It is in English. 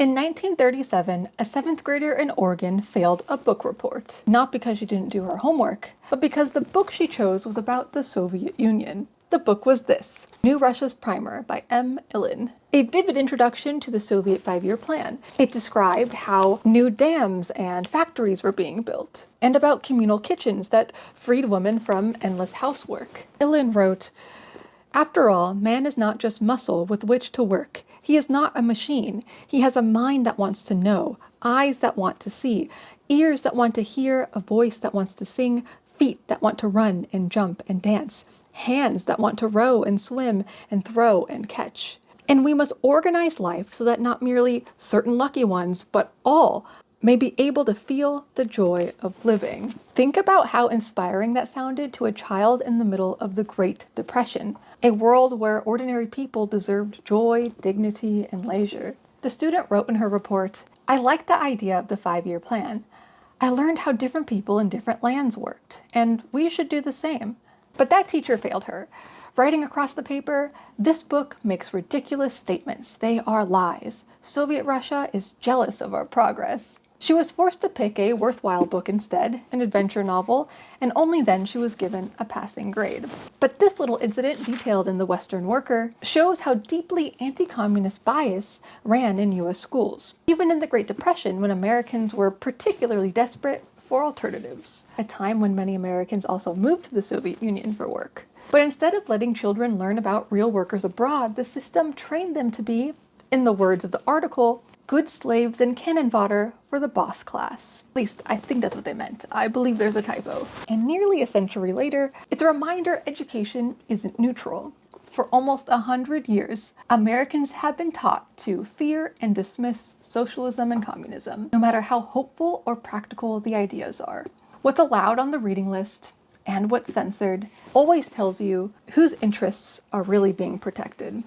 In 1937, a seventh grader in Oregon failed a book report, not because she didn't do her homework, but because the book she chose was about the Soviet Union. The book was this, New Russia's Primer by M. Ilin, a vivid introduction to the Soviet five-year plan. It described how new dams and factories were being built, and about communal kitchens that freed women from endless housework. Ilin wrote, "After all, man is not just muscle with which to work. He is not a machine. He has a mind that wants to know, eyes that want to see, ears that want to hear, a voice that wants to sing, feet that want to run and jump and dance, hands that want to row and swim and throw and catch. And we must organize life so that not merely certain lucky ones, but all may be able to feel the joy of living." Think about how inspiring that sounded to a child in the middle of the Great Depression, a world where ordinary people deserved joy, dignity, and leisure. The student wrote in her report, "I liked the idea of the five-year plan. I learned how different people in different lands worked, and we should do the same." But that teacher failed her. Writing across the paper, "This book makes ridiculous statements. They are lies. Soviet Russia is jealous of our progress." She was forced to pick a worthwhile book instead, an adventure novel, and only then she was given a passing grade. But this little incident, detailed in The Western Worker, shows how deeply anti-communist bias ran in US schools, even in the Great Depression when Americans were particularly desperate for alternatives, a time when many Americans also moved to the Soviet Union for work. But instead of letting children learn about real workers abroad, the system trained them to be, in the words of the article, good slaves and cannon fodder for the boss class. At least, I think that's what they meant. I believe there's a typo. And nearly a century later, it's a reminder education isn't neutral. For almost 100 years, Americans have been taught to fear and dismiss socialism and communism, no matter how hopeful or practical the ideas are. What's allowed on the reading list and what's censored always tells you whose interests are really being protected.